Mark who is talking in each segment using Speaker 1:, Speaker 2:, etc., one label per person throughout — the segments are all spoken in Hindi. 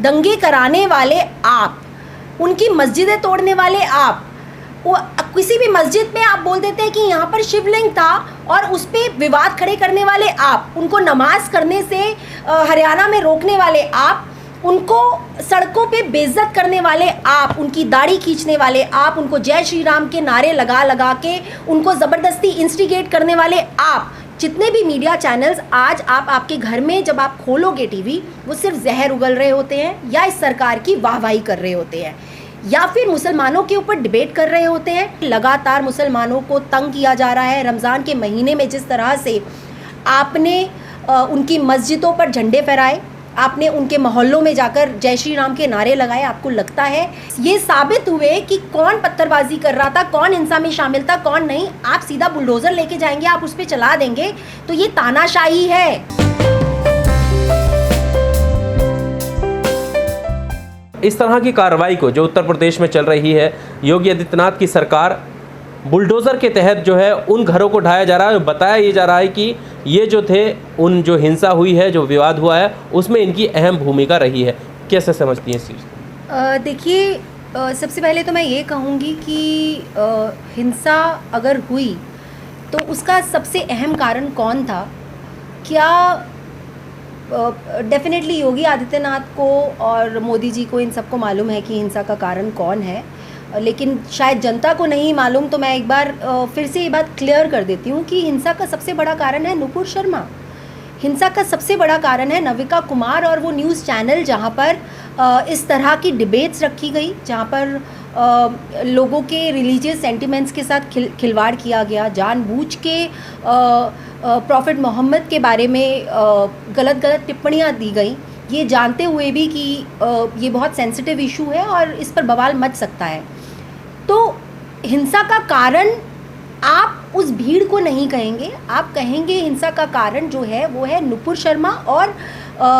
Speaker 1: दंगे कराने वाले आप, उनकी मस्जिदें तोड़ने वाले आप, वो किसी भी मस्जिद में आप बोल देते हैं कि यहाँ पर शिवलिंग था और उस पर विवाद खड़े करने वाले आप, उनको नमाज करने से हरियाणा में रोकने वाले आप, उनको सड़कों पे बेइज्जत करने वाले आप, उनकी दाढ़ी खींचने वाले आप, उनको जय श्री राम के नारे लगा लगा के उनको ज़बरदस्ती इंस्टिगेट करने वाले आप, जितने भी मीडिया चैनल्स आज आप आपके घर में जब आप खोलोगे टीवी, वो सिर्फ जहर उगल रहे होते हैं या इस सरकार की वाहवाही कर रहे होते हैं या फिर मुसलमानों के ऊपर डिबेट कर रहे होते हैं। लगातार मुसलमानों को तंग किया जा रहा है। रमज़ान के महीने में जिस तरह से आपने उनकी मस्जिदों पर झंडे फहराए, आपने उनके मोहल्लों में जाकर जय श्री राम के नारे लगाए, आपको लगता है ये साबित हुए कि कौन पत्थरबाजी कर रहा था, कौन हिंसा में शामिल था, कौन नहीं। आप सीधा बुलडोज़र लेके जाएंगे, आप उस पर चला देंगे, तो ये तानाशाही है।
Speaker 2: इस तरह की कार्रवाई को जो उत्तर प्रदेश में चल रही है, योगी आदित्यनाथ की सरकार बुलडोज़र के तहत जो है उन घरों को ढाया जा रहा है। बताया ये जा रहा है कि ये जो थे, उन जो हिंसा हुई है, जो विवाद हुआ है, उसमें इनकी अहम भूमिका रही है। कैसे समझती हैं इस चीज़?
Speaker 1: देखिए, सबसे पहले तो मैं ये कहूँगी कि हिंसा अगर हुई तो उसका सबसे अहम कारण कौन था? क्या डेफिनेटली योगी आदित्यनाथ को और मोदी जी को इन सबको मालूम है कि हिंसा का कारण कौन है, लेकिन शायद जनता को नहीं मालूम। तो मैं एक बार फिर से ये बात क्लियर कर देती हूँ कि हिंसा का सबसे बड़ा कारण है नुपुर शर्मा, हिंसा का सबसे बड़ा कारण है नविका कुमार और वो न्यूज़ चैनल जहाँ पर इस तरह की डिबेट्स रखी गई, जहाँ पर लोगों के रिलीजियस सेंटिमेंट्स के साथ खिलवाड़ किया गया, जानबूझ के प्रॉफिट मोहम्मद के बारे में गलत टिप्पणियाँ दी गई, ये जानते हुए भी कि ये बहुत सेंसिटिव इशू है और इस पर बवाल मच सकता है। तो हिंसा का कारण आप उस भीड़ को नहीं कहेंगे, आप कहेंगे हिंसा का कारण जो है वो है नुपुर शर्मा और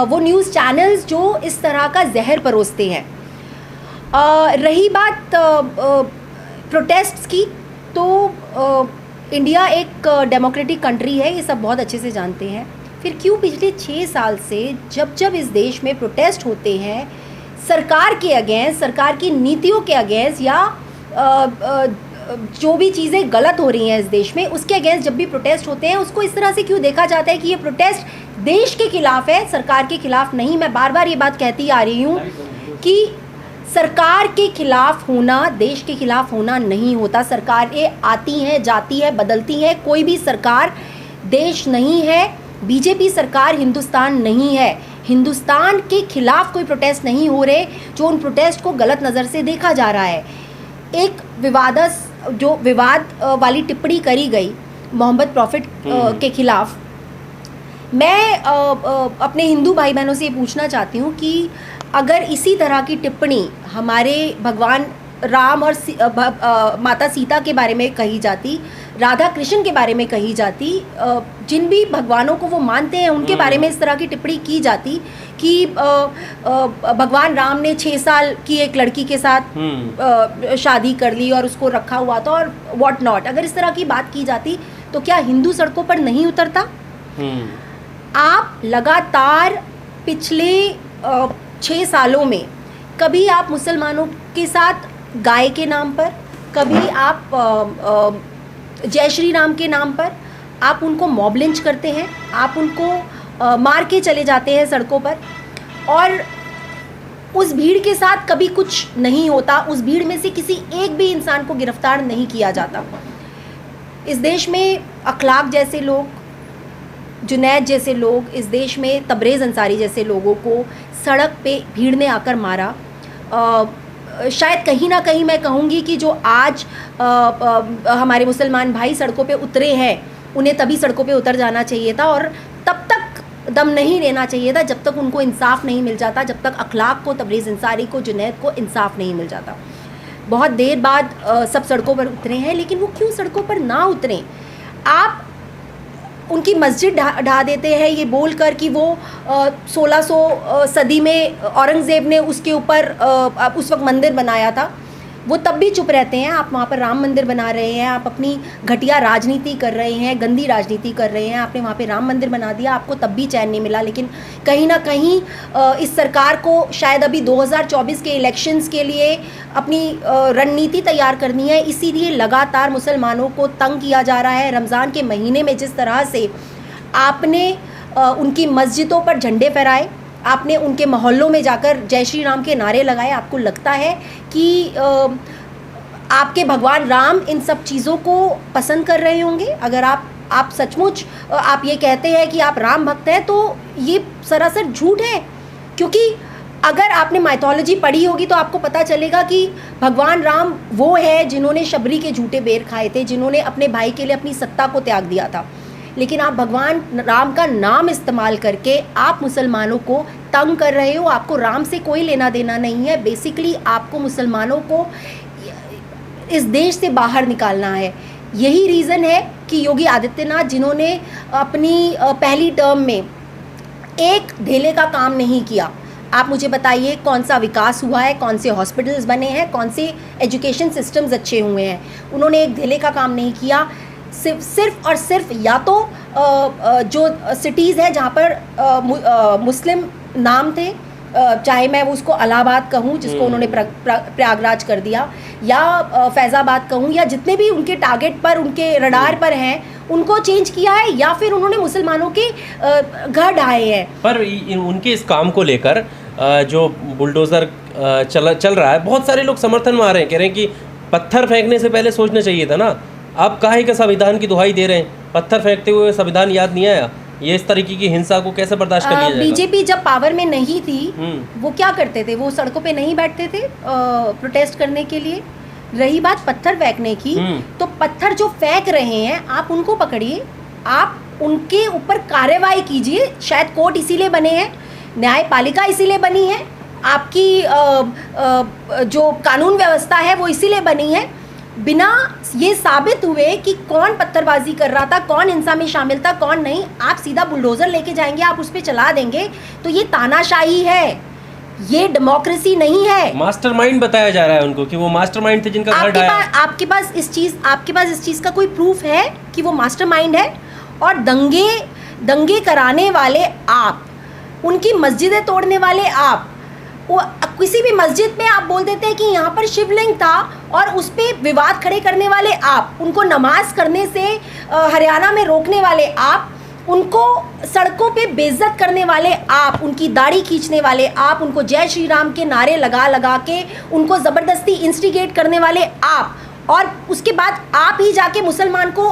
Speaker 1: वो न्यूज़ चैनल्स जो इस तरह का जहर परोसते हैं। रही बात प्रोटेस्ट्स की, तो इंडिया एक डेमोक्रेटिक कंट्री है, ये सब बहुत अच्छे से जानते हैं। फिर क्यों पिछले 6 साल से जब इस देश में प्रोटेस्ट होते हैं सरकार के अगेंस्ट, सरकार की नीतियों के अगेंस्ट या जो भी चीज़ें गलत हो रही हैं इस देश में, उसके अगेंस्ट जब भी प्रोटेस्ट होते हैं, उसको इस तरह से क्यों देखा जाता है कि ये प्रोटेस्ट देश के खिलाफ है, सरकार के खिलाफ नहीं। मैं बार बार ये बात कहती आ रही हूँ कि सरकार के खिलाफ होना देश के खिलाफ होना नहीं होता। सरकारें आती हैं, जाती है, बदलती हैं, कोई भी सरकार देश नहीं है। बीजेपी सरकार हिंदुस्तान नहीं है। हिंदुस्तान के खिलाफ कोई प्रोटेस्ट नहीं हो रहे, जो उन प्रोटेस्ट को गलत नज़र से देखा जा रहा है। एक विवाद वाली टिप्पणी करी गई मोहम्मद प्रॉफिट के खिलाफ, मैं अपने हिंदू भाई बहनों से ये पूछना चाहती हूँ कि अगर इसी तरह की टिप्पणी हमारे भगवान राम और माता सीता के बारे में कही जाती, राधा कृष्ण के बारे में कही जाती, जिन भी भगवानों को वो मानते हैं उनके बारे में इस तरह की टिप्पणी की जाती कि भगवान राम ने 6 साल की एक लड़की के साथ शादी कर ली और उसको रखा हुआ था और व्हाट नॉट, अगर इस तरह की बात की जाती तो क्या हिंदू सड़कों पर नहीं उतरता? आप लगातार पिछले 6 सालों में कभी आप मुसलमानों के साथ गाय के नाम पर, कभी आप जय श्री राम के नाम पर आप उनको मॉब लिंच करते हैं, आप उनको मार के चले जाते हैं सड़कों पर, और उस भीड़ के साथ कभी कुछ नहीं होता, उस भीड़ में से किसी एक भी इंसान को गिरफ्तार नहीं किया जाता। इस देश में अखलाक जैसे लोग, जुनैद जैसे लोग, इस देश में तबरेज़ अंसारी जैसे लोगों को सड़क पे भीड़ ने आकर मारा। शायद कहीं ना कहीं मैं कहूँगी कि जो आज हमारे मुसलमान भाई सड़कों पे उतरे हैं, उन्हें तभी सड़कों पे उतर जाना चाहिए था और तब तक दम नहीं लेना चाहिए था जब तक उनको इंसाफ नहीं मिल जाता, जब तक अखलाक को, तबरेज़ अंसारी को, जुनैद को इंसाफ नहीं मिल जाता। बहुत देर बाद सब सड़कों पर उतरे हैं, लेकिन वो क्यों सड़कों पर ना उतरें? आप उनकी मस्जिद ढा देते हैं ये बोलकर कि वो 1600 सदी में औरंगज़ेब ने उसके ऊपर उस वक्त मंदिर बनाया था। वो तब भी चुप रहते हैं। आप वहाँ पर राम मंदिर बना रहे हैं, आप अपनी घटिया राजनीति कर रहे हैं, गंदी राजनीति कर रहे हैं, आपने वहाँ पे राम मंदिर बना दिया, आपको तब भी चैन नहीं मिला। लेकिन कहीं ना कहीं इस सरकार को शायद अभी 2024 के इलेक्शंस के लिए अपनी रणनीति तैयार करनी है, इसीलिए लगातार मुसलमानों को तंग किया जा रहा है। रमज़ान के महीने में जिस तरह से आपने उनकी मस्जिदों पर झंडे फहराए, आपने उनके मोहल्लों में जाकर जय श्री राम के नारे लगाए, आपको लगता है कि आपके भगवान राम इन सब चीज़ों को पसंद कर रहे होंगे? अगर आप सचमुच आप ये कहते हैं कि आप राम भक्त हैं, तो ये सरासर झूठ है। क्योंकि अगर आपने माइथोलॉजी पढ़ी होगी तो आपको पता चलेगा कि भगवान राम वो है जिन्होंने शबरी के झूठे बेर खाए थे, जिन्होंने अपने भाई के लिए अपनी सत्ता को त्याग दिया था। लेकिन आप भगवान राम का नाम इस्तेमाल करके आप मुसलमानों को तंग कर रहे हो। आपको राम से कोई लेना देना नहीं है। बेसिकली आपको मुसलमानों को इस देश से बाहर निकालना है। यही रीज़न है कि योगी आदित्यनाथ, जिन्होंने अपनी पहली टर्म में एक धेले का काम नहीं किया, आप मुझे बताइए कौन सा विकास हुआ है, कौन से हॉस्पिटल्स बने हैं, कौन से एजुकेशन सिस्टम्स अच्छे हुए हैं? उन्होंने एक धेले का काम नहीं किया। सिर्फ और सिर्फ या तो जो सिटीज़ है जहाँ पर मुस्लिम नाम थे, चाहे मैं वो उसको इलाहाबाद कहूँ जिसको उन्होंने प्रयागराज कर दिया, या फैज़ाबाद कहूँ, या जितने भी उनके टारगेट पर, उनके रडार पर हैं, उनको चेंज किया है, या फिर उन्होंने मुसलमानों के घर ढाए हैं।
Speaker 2: पर उनके इस काम को लेकर जो बुलडोज़र चल रहा है, बहुत सारे लोग समर्थन में आ रहे हैं, कह रहे हैं कि पत्थर फेंकने से पहले सोचना चाहिए था ना। आप काहे का संविधान की दुहाई दे रहे हैं? पत्थर फेंकते हुए संविधान याद नहीं आया? ये इस तरीके की हिंसा को कैसे बर्दाश्त कर लिया जाएगा?
Speaker 1: बीजेपी जब पावर में नहीं थी, वो क्या करते थे? वो सड़कों पे नहीं बैठते थे प्रोटेस्ट करने के लिए। रही बात पत्थर फेंकने की, तो पत्थर जो फेंक रहे हैं आप उनको पकड़िए, आप उनके ऊपर कार्रवाई कीजिए। शायद कोर्ट इसीलिए बने हैं, न्यायपालिका इसीलिए बनी है, आपकी जो कानून व्यवस्था है वो इसीलिए बनी है। बिना ये साबित हुए कि कौन पत्थरबाजी कर रहा था, कौन हिंसा में शामिल था, कौन नहीं, आप सीधा बुलडोज़र लेके जाएंगे, आप उस पर चला देंगे, तो ये तानाशाही है, ये डेमोक्रेसी नहीं है।
Speaker 2: मास्टरमाइंड बताया जा रहा है उनको कि वो मास्टरमाइंड थे जिनका घर ढाया।
Speaker 1: आपके पास इस चीज़ का कोई प्रूफ है कि वो मास्टरमाइंड है? और दंगे कराने वाले आप, उनकी मस्जिदें तोड़ने वाले आप, वो किसी भी मस्जिद में आप बोल देते हैं कि यहाँ पर शिवलिंग था और उस पर विवाद खड़े करने वाले आप, उनको नमाज करने से हरियाणा में रोकने वाले आप, उनको सड़कों पे बेइज्जत करने वाले आप, उनकी दाढ़ी खींचने वाले आप, उनको जय श्री राम के नारे लगा के उनको ज़बरदस्ती इंस्टिगेट करने वाले आप, और उसके बाद आप ही जाके मुसलमान को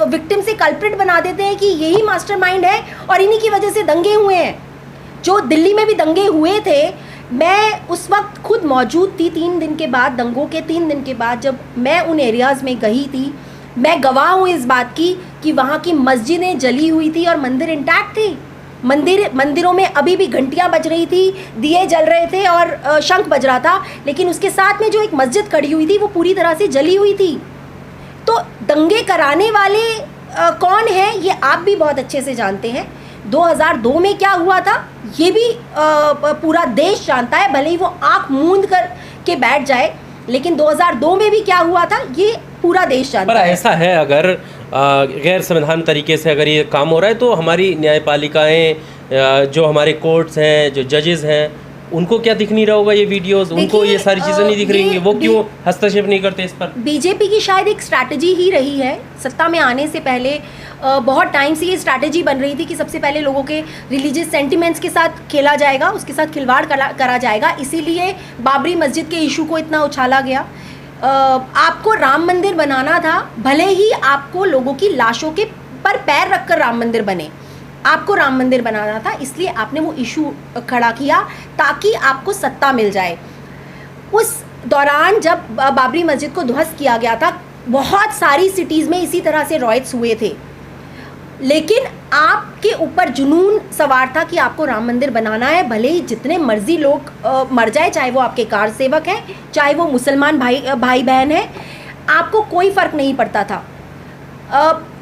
Speaker 1: विक्टिम से कल्प्रिट बना देते हैं कि यही मास्टरमाइंड है और इन्हीं की वजह से दंगे हुए हैं। जो दिल्ली में भी दंगे हुए थे, मैं उस वक्त खुद मौजूद थी। 3 दिन के बाद, दंगों के 3 दिन के बाद जब मैं उन एरियाज़ में गई थी, मैं गवाह हूँ इस बात की कि वहाँ की मस्जिदें जली हुई थी और मंदिर इंटैक्ट थे। मंदिरों में अभी भी घंटियाँ बज रही थी, दिए जल रहे थे और शंख बज रहा था, लेकिन उसके साथ में जो एक मस्जिद खड़ी हुई थी वो पूरी तरह से जली हुई थी। तो दंगे कराने वाले कौन हैं ये आप भी बहुत अच्छे से जानते हैं। 2002 में क्या हुआ था ये भी पूरा देश जानता है, भले ही वो आंख मूंद कर के बैठ जाए, लेकिन 2002 में भी क्या हुआ था ये पूरा देश जानता है।
Speaker 2: पर ऐसा है, अगर गैर संवैधानिक तरीके से अगर ये काम हो रहा है तो हमारी न्यायपालिकाएं, जो हमारे कोर्ट्स हैं, जो जजेस हैं, उनको क्या दिख नहीं रहा होगा ये वीडियोस? उनको ये सारी चीज़ें नहीं दिख रही होंगी? वो क्यों हस्तक्षेप नहीं करते इस पर?
Speaker 1: बीजेपी की शायद एक स्ट्रैटेजी ही रही है। सत्ता में आने से पहले बहुत टाइम से ये स्ट्रैटेजी बन रही थी कि सबसे पहले लोगों के रिलीजियस सेंटिमेंट्स के साथ खेला जाएगा, उसके साथ खिलवाड़ करा जाएगा। इसीलिए बाबरी मस्जिद के इशू को इतना उछाला गया। आपको राम मंदिर बनाना था, भले ही आपको लोगों की लाशों के पर पैर रखकर राम मंदिर बने, आपको राम मंदिर बनाना था, इसलिए आपने वो इशू खड़ा किया ताकि आपको सत्ता मिल जाए। उस दौरान जब बाबरी मस्जिद को ध्वस्त किया गया था, बहुत सारी सिटीज़ में इसी तरह से रॉयट्स हुए थे, लेकिन आपके ऊपर जुनून सवार था कि आपको राम मंदिर बनाना है, भले ही जितने मर्जी लोग मर जाए, चाहे वो आपके कार सेवक हैं, चाहे वो मुसलमान भाई बहन हैं, आपको कोई फ़र्क नहीं पड़ता था।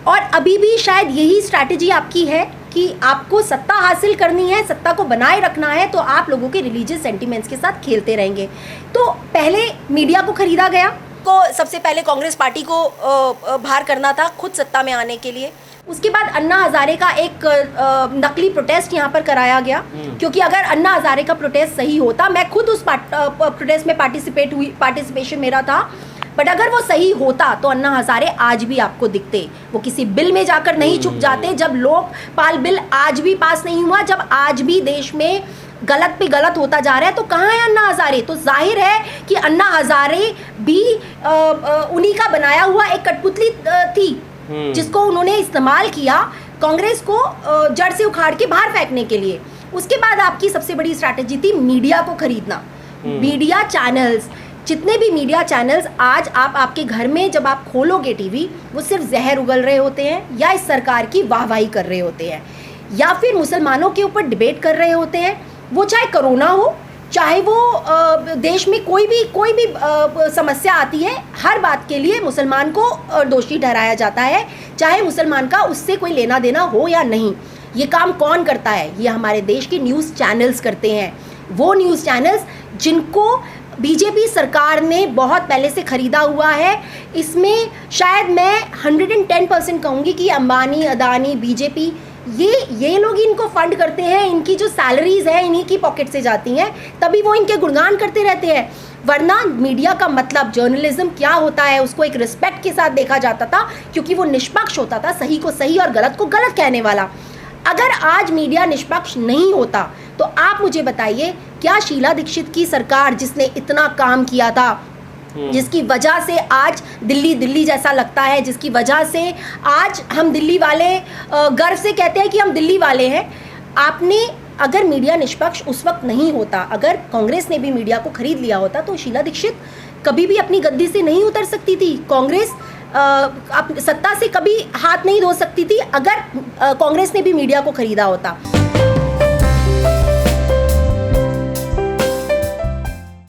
Speaker 1: और अभी भी शायद यही स्ट्रैटेजी आपकी है कि आपको सत्ता हासिल करनी है, सत्ता को बनाए रखना है, तो आप लोगों के रिलीजियस सेंटिमेंट्स के साथ खेलते रहेंगे। तो पहले मीडिया को खरीदा गया, को सबसे पहले कांग्रेस पार्टी को बाहर करना था खुद सत्ता में आने के लिए। उसके बाद अन्ना हजारे का एक नकली प्रोटेस्ट यहाँ पर कराया गया, क्योंकि अगर अन्ना हजारे का प्रोटेस्ट सही होता, मैं खुद उस प्रोटेस्ट में पार्टिसिपेशन मेरा था, बट अगर वो सही होता तो अन्ना हजारे आज भी आपको दिखते। वो किसी बिल में जाकर नहीं छुप जाते। जब लोकपाल बिल आज भी पास नहीं हुआ, जब आज भी देश में गलत पे गलत होता जा रहा है, तो कहाँ है अन्ना हजारे? तो जाहिर है कि अन्ना हजारे भी उन्हीं का बनाया हुआ एक कठपुतली थी, जिसको उन्होंने इस्तेमाल किया कांग्रेस को जड़ से उखाड़ के बाहर फेंकने के लिए। उसके बाद आपकी सबसे बड़ी स्ट्रैटेजी थी मीडिया को खरीदना। मीडिया चैनल्स, जितने भी मीडिया चैनल्स आज आपके घर में जब आप खोलोगे टीवी, वो सिर्फ जहर उगल रहे होते हैं, या इस सरकार की वाहवाही कर रहे होते हैं, या फिर मुसलमानों के ऊपर डिबेट कर रहे होते हैं। वो चाहे कोरोना हो, चाहे वो देश में कोई भी समस्या आती है, हर बात के लिए मुसलमान को दोषी ठहराया जाता है, चाहे मुसलमान का उससे कोई लेना देना हो या नहीं। ये काम कौन करता है? ये हमारे देश के न्यूज़ चैनल्स करते हैं। वो न्यूज़ चैनल्स जिनको बीजेपी सरकार ने बहुत पहले से ख़रीदा हुआ है। इसमें शायद मैं 110% कहूँगी कि अंबानी, अदानी, बीजेपी, ये लोग इनको फंड करते हैं। इनकी जो सैलरीज है इन्हीं की पॉकेट से जाती हैं, तभी वो इनके गुणगान करते रहते हैं। वरना मीडिया का मतलब, जर्नलिज्म क्या होता है, उसको एक रिस्पेक्ट के साथ देखा जाता था, क्योंकि वो निष्पक्ष होता था, सही को सही और गलत को गलत कहने वाला। अगर आज मीडिया निष्पक्ष नहीं होता, तो आप मुझे बताइए, क्या शीला दीक्षित की सरकार, जिसने इतना काम किया था, जिसकी वजह से आज दिल्ली जैसा लगता है, जिसकी वजह से आज हम दिल्ली वाले गर्व से कहते हैं कि हम दिल्ली वाले हैं, आपने अगर मीडिया निष्पक्ष उस वक्त नहीं होता, अगर कांग्रेस ने भी मीडिया को खरीद लिया होता, तो शीला दीक्षित कभी भी अपनी गद्दी से नहीं उतर सकती थी। कांग्रेस सत्ता से कभी हाथ नहीं धो सकती थी, अगर कांग्रेस ने भी मीडिया को खरीदा होता।